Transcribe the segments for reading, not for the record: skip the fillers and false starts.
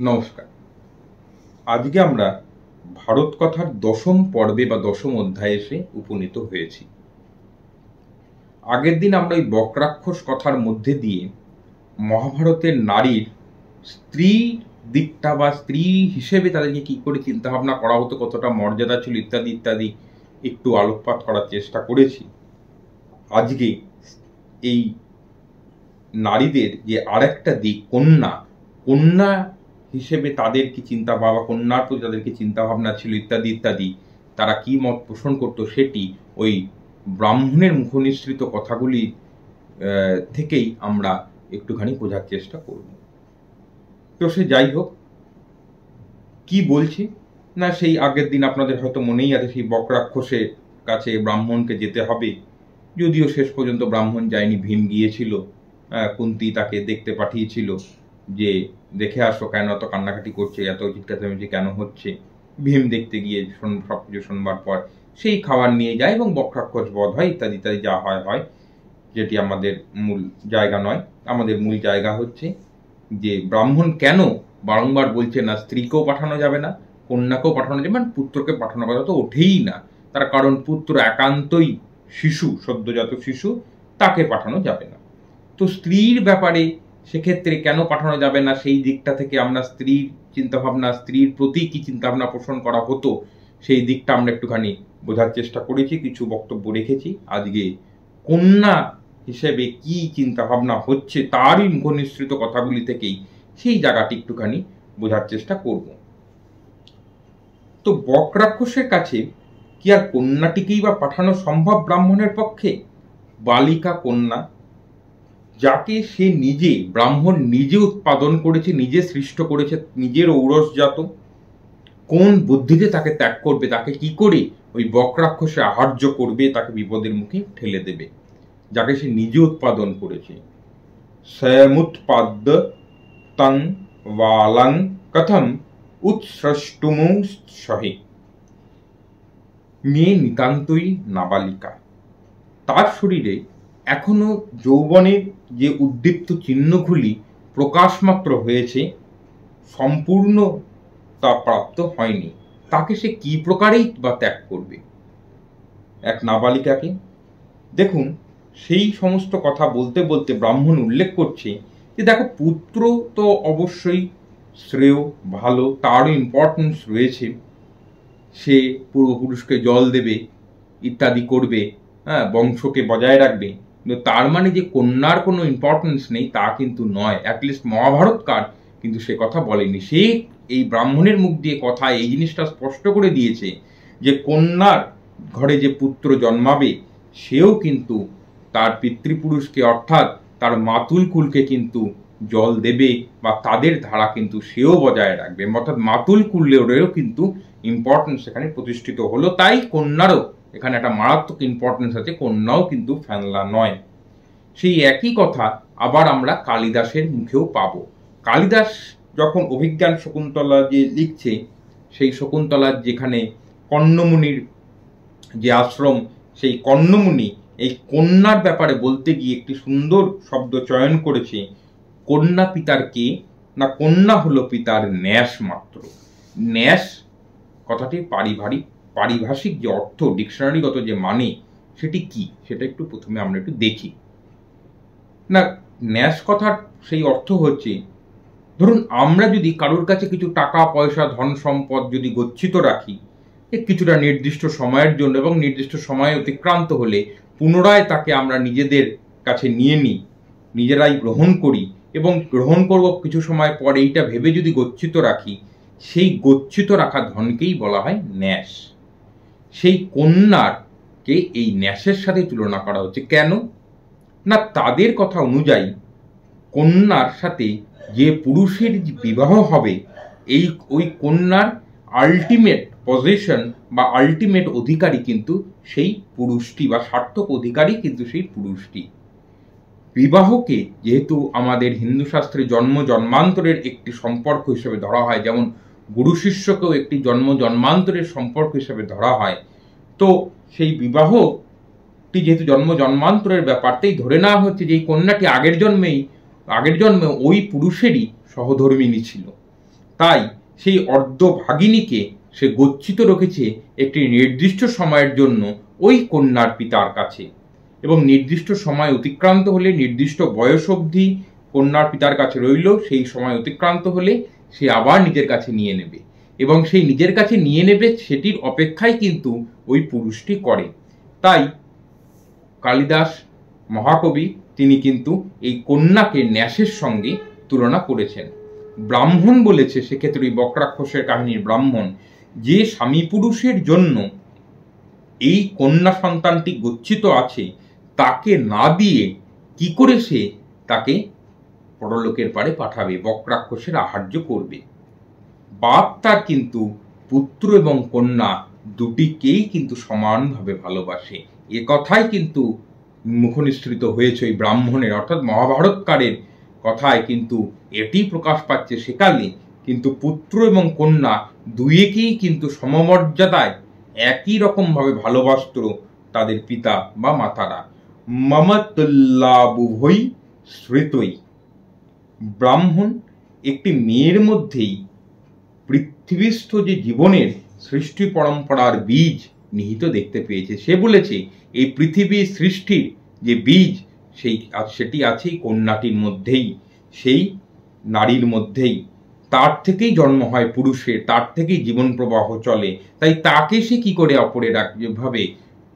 নমস্কার। আজকে আমরা ভারত কথার দশম পর্বে বা দশম অধ্যায়ে এসে উপনীত হয়েছি। আগের দিন আমরা এই বক্রাক্ষস কথার মধ্যে দিয়ে মহাভারতের নারীর স্ত্রী দিকটা বা স্ত্রী হিসেবে তাদেরকে কি করে চিন্তাভাবনা করা হতো, কতটা মর্যাদা ছিল ইত্যাদি ইত্যাদি একটু আলোকপাত করার চেষ্টা করেছি। আজকে এই নারীদের যে আরেকটা দিক কন্যা হিসেবে তাদের কি চিন্তা ভাবনা, কন্যার প্রতি তাদের কি চিন্তা ভাবনা ছিল ইত্যাদি ইত্যাদি, তারা কি মত পোষণ করতো সেটি ওই ব্রাহ্মণের মুখনিসৃত কথাগুলি থেকেই আমরা একটুখানি বোঝার চেষ্টা করব। তো সে যাই হোক, কি বলছি না, সেই আগের দিন আপনাদের হয়তো মনেই আছে, সেই বক্রাক্ষসের কাছে ব্রাহ্মণকে যেতে হবে, যদিও শেষ পর্যন্ত ব্রাহ্মণ যায়নি, ভীম গিয়েছিল। কুন্তী তাকে দেখতে পাঠিয়েছিল যে দেখে আসো, কেন এত কান্নাকাটি করছে, এত চিৎকারচামেচি কেন হচ্ছে। ভীম দেখতে গিয়ে সবকিছু শোনবার পর সেই খাবার নিয়ে যায় এবং বক্রাক্ষস বধ হয় ইত্যাদি ইত্যাদি, যা হয়, যেটি আমাদের মূল জায়গা নয়। আমাদের মূল জায়গা হচ্ছে যে ব্রাহ্মণ কেন বারংবার বলছে না স্ত্রীকেও পাঠানো যাবে না, কন্যাকেও পাঠানো যাবে না, পুত্রকে পাঠানোর কথা তো ওঠেই না। তার কারণ পুত্র একান্তই শিশু, সদ্যজাত শিশু, তাকে পাঠানো যাবে না। তো স্ত্রীর ব্যাপারে সেক্ষেত্রে কেন পাঠানো যাবে না, সেই দিকটা থেকে আমরা স্ত্রীর চিন্তাভাবনা, স্ত্রীর প্রতি কি চিন্তাভাবনা পোষণ করা হতো, সেই দিকটা আমরা একটুখানি বোঝার চেষ্টা করেছি, কিছু বক্তব্য রেখেছি। আজকে কন্যা হিসেবে কি চিন্তাভাবনা হচ্ছে তারই মুখনিসৃত কথাগুলি থেকেই সেই জায়গাটি একটুখানি বোঝার চেষ্টা করব। তো বক্রাক্ষসের কাছে কি আর কন্যাটিকেই বা পাঠানো সম্ভব ব্রাহ্মণের পক্ষে? বালিকা কন্যা, যাকে সে নিজে, ব্রাহ্মণ নিজে উৎপাদন করেছে, নিজে সৃষ্ট করেছে, নিজের ঔরসজাত, কোন বুদ্ধিতে তাকে ত্যাগ করবে, তাকে কি করে ওই বক্রাক্ষসে আহার্য করবে, তাকে বিপদের মুখে ঠেলে দেবে, যাকে সে নিজে উৎপাদন করেছে। স্বয়মুৎপাদ্য তং বালাং কথম উৎস্রষ্টুমু সহে। মেয়ে নিতান্তই নাবালিকা, তার শরীরে এখনো যৌবনের যে উদ্দীপ্ত চিহ্নগুলি প্রকাশমাত্র হয়েছে, সম্পূর্ণ তা প্রাপ্ত হয়নি। তাকে সে কি প্রকারেই বা ত্যাগ করবে এক নাবালিকাকে? দেখুন, সেই সমস্ত কথা বলতে বলতে ব্রাহ্মণ উল্লেখ করছে যে দেখো, পুত্র তো অবশ্যই শ্রেয়, ভালো, তারও ইম্পর্টেন্স রয়েছে, সে পূর্বপুরুষকে জল দেবে ইত্যাদি করবে, বংশকে বজায় রাখবে, কিন্তু তার মানে যে কন্যার কোনো ইম্পর্টেন্স নেই তা কিন্তু নয়। অ্যাটলিস্ট মহাভারতকার কিন্তু সে কথা বলেনি। সে এই ব্রাহ্মণের মুখ দিয়ে কথা এই জিনিসটা স্পষ্ট করে দিয়েছে যে কন্যার ঘরে যে পুত্র জন্মাবে সেও কিন্তু তার পিতৃপুরুষকে, অর্থাৎ তার মাতুল কুলকে কিন্তু জল দেবে বা তাদের ধারা কিন্তু সেও বজায় রাখবে, অর্থাৎ মাতুল কুলেরও কিন্তু ইম্পর্টেন্স সেখানে প্রতিষ্ঠিত হলো। তাই কন্যারও এখানে একটা মারাত্মক ইম্পর্টেন্স আছে, কন্যাও কিন্তু ফেনলা নয়। সেই একই কথা আবার আমরা কালিদাসের মুখেও পাব। কালিদাস যখন অভিজ্ঞান শকুন্তলা যে লিখছে, সেই শকুন্তলার যেখানে কর্ণমুনির যে আশ্রম, সেই কর্ণমুনি এই কন্যার ব্যাপারে বলতে গিয়ে একটি সুন্দর শব্দ চয়ন করেছে। কন্যা পিতার কে না, কন্যা হলো পিতার ন্যাস মাত্র। ন্যাস কথাটি পারিভাষিক যে অর্থ, ডিকশনারিগত যে মানে, সেটি কি সেটা একটু প্রথমে আমরা একটু দেখি না। ন্যাস কথার সেই অর্থ হচ্ছে, ধরুন আমরা যদি কারোর কাছে কিছু টাকা পয়সা, ধন সম্পদ যদি গচ্ছিত রাখি কিছুটা নির্দিষ্ট সময়ের জন্য, এবং নির্দিষ্ট সময় অতিক্রান্ত হলে পুনরায় তাকে আমরা নিজেদের কাছে নিয়ে নিই, নিজেরাই গ্রহণ করি, এবং গ্রহণ করব কিছু সময় পর, এইটা ভেবে যদি গচ্ছিত রাখি, সেই গচ্ছিত রাখা ধনকেই বলা হয় ন্যাস। সেই কন্যাকে এই ন্যাসের সাথে তুলনা করা হচ্ছে। কেন না, তাদের কথা অনুযায়ী কন্যার সাথে যে পুরুষের বিবাহ হবে, ওই কন্যার আলটিমেট পজিশন বা আলটিমেট অধিকারী কিন্তু সেই পুরুষটি, বা সার্থক অধিকারী কিন্তু সেই পুরুষটি। বিবাহকে যেহেতু আমাদের হিন্দু শাস্ত্রে জন্ম জন্মান্তরের একটি সম্পর্ক হিসেবে ধরা হয়, যেমন গুরু শিষ্যকেও একটি জন্ম জন্মান্তরের সম্পর্ক হিসেবে ধরা হয়, তো সেই বিবাহটি যেহেতু জন্ম জন্মান্তরের ব্যাপারটাই ধরে নেওয়া হচ্ছে যে এই কন্যাটি আগের জন্মে ওই পুরুষেরই সহধর্মিণী ছিল। তাই সেই অর্ধভাগিনীকে সে গচ্ছিত রেখেছে একটি নির্দিষ্ট সময়ের জন্য ওই কন্যার পিতার কাছে, এবং নির্দিষ্ট সময় অতিক্রান্ত হলে, নির্দিষ্ট বয়স অবধি কন্যার পিতার কাছে রইল, সেই সময় অতিক্রান্ত হলে সে আবার নিজের কাছে নিয়ে নেবে, এবং সেই নিজের কাছে নিয়ে নেবে সেটির অপেক্ষাই কিন্তু ওই পুরুষটি করে। তাই কালিদাস মহাকবি তিনি কিন্তু এই কন্যাকে ন্যাসের সঙ্গে তুলনা করেছেন। ব্রাহ্মণ বলেছে সেক্ষেত্রে ওই বক্রাক্ষসের কাহিনীর ব্রাহ্মণ, যে স্বামী পুরুষের জন্য এই কন্যা সন্তানটি গচ্ছিত আছে তাকে না দিয়ে কি করে সে তাকে পরলোকের পারে পাঠাবে, বক্রাক্ষসের আহার্য করবে। বাপ তার কিন্তু পুত্র এবং কন্যা দুটিকেই কিন্তু সমানভাবে ভালোবাসে, এ কথাই কিন্তু মুখনিসৃত হয়েছে ওই ব্রাহ্মণের, অর্থাৎ মহাভারতকারের কথায় কিন্তু এটি প্রকাশ পাচ্ছে। সেকালে কিন্তু পুত্র এবং কন্যা দুইকেই কিন্তু সমমর্যাদায় একই রকমভাবে ভালোবাসত তাদের পিতা বা মাতারা। মমতুল্লাবুভৈ শ্রীতৈ। ব্রাহ্মণ একটি মেয়ের মধ্যেই পৃথিবীস্থ যে জীবনের সৃষ্টি পরম্পরার বীজ নিহিত দেখতে পেয়েছে। সে বলেছে এই পৃথিবীর সৃষ্টির যে বীজ সেটি আছে এই কন্যাটির মধ্যেই, সেই নারীর মধ্যেই। তার থেকেই জন্ম হয় পুরুষের, তার থেকেই জীবন প্রবাহ চলে। তাই তাকে সে কি করে অপরের ভাবে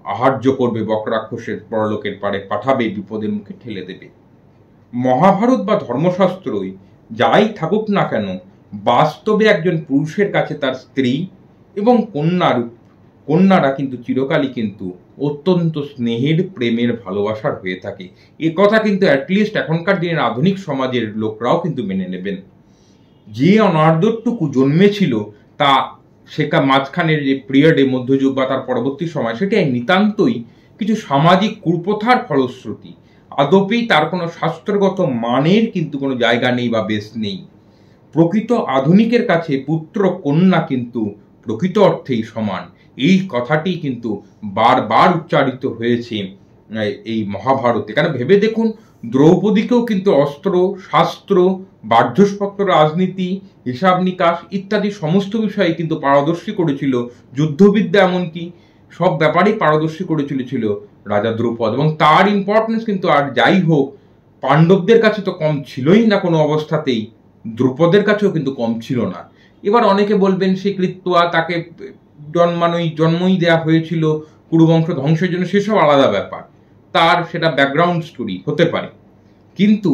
আহার্য করবে, বক্রাক্ষসের পরলোকের পারে পাঠাবে, বিপদের মুখে ঠেলে দেবে। মহাভারত বা ধর্মশাস্ত্রই যাই থাকুক না কেন, বাস্তবে একজন পুরুষের কাছে তার স্ত্রী এবং কন্যারা কিন্তু চিরকালই কিন্তু অত্যন্ত স্নেহের, প্রেমের, ভালোবাসার হয়ে থাকে। এ কথা কিন্তু অ্যাটলিস্ট এখনকার দিনের আধুনিক সমাজের লোকরাও কিন্তু মেনে নেবেন। যে অনাদরটুকু জন্মেছিল তা মাঝখানের যে পিরিয়ডে, মধ্যযুগ বা তার পরবর্তী সময়, সেটি নিতান্তই কিছু সামাজিক কুপ্রথার ফলশ্রুতি। আদপেই তার কোনো শাস্ত্রগত মানের কিন্তু কোনো জায়গা নেই বা বেশ নেই। প্রকৃত আধুনিকের কাছে পুত্র কন্যা কিন্তু প্রকৃত অর্থেই সমান। এই কথাটি কিন্তু বারবার উচ্চারিত হয়েছে এই মহাভারতে। কেন ভেবে দেখুন, দ্রৌপদীকেও কিন্তু অস্ত্র, শাস্ত্র, বাহ্যস্পত্র, রাজনীতি, হিসাব নিকাশ ইত্যাদি সমস্ত বিষয়ে কিন্তু পারদর্শী করেছিল, যুদ্ধবিদ্যা এমনকি সব ব্যাপারেই পারদর্শী করেছিল রাজা দ্রৌপদ। এবং তার ইম্পর্টেন্স কিন্তু আর যাই হোক পাণ্ডবদের কাছে তো কম ছিলই না কোনো অবস্থাতেই, দ্রুপদের কাছেও কিন্তু কম ছিল না। এবার অনেকে বলবেন সে কৃত্যা, তাকে জন্মই দেয়া হয়েছিল কুরুবংশ ধ্বংসের জন্য, সেসব আলাদা ব্যাপার, তার সেটা ব্যাকগ্রাউন্ড স্টোরি হতে পারে। কিন্তু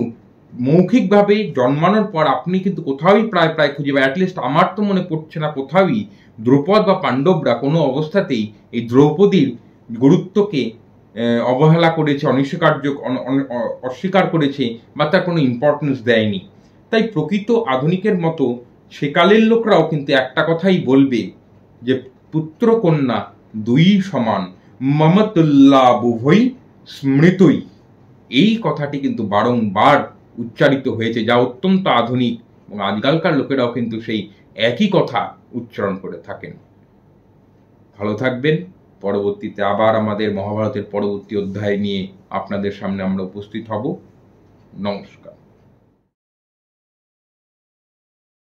মৌখিকভাবে জন্মানোর পর আপনি কিন্তু কোথাওই প্রায় খুঁজে বা অ্যাটলিস্ট আমার তো মনে পড়ছে না কোথাওই দ্রৌপদ বা পাণ্ডবরা কোনো অবস্থাতেই এই দ্রৌপদীর গুরুত্বকে অবহেলা করেছে, অস্বীকার করেছে বা তার কোনো ইম্পর্টেন্স দেয়নি। তাই প্রকৃত আধুনিকের মতো সেকালের লোকরাও কিন্তু একটা কথাই বলবে যে পুত্র কন্যা দুই সমান, মমতুল্লাবুভৈ স্মৃতৈ। এই কথাটি কিন্তু বারংবার উচ্চারিত হয়েছে, যা অত্যন্ত আধুনিক, এবং আজকালকার লোকেরাও কিন্তু সেই একই কথা উচ্চারণ করে থাকেন। ভালো থাকবেন। পরবর্তীতে আবার আমাদের মহাভারতের পরবর্তী অধ্যায় নিয়ে আপনাদের সামনে আমরা উপস্থিত হব। নমস্কার।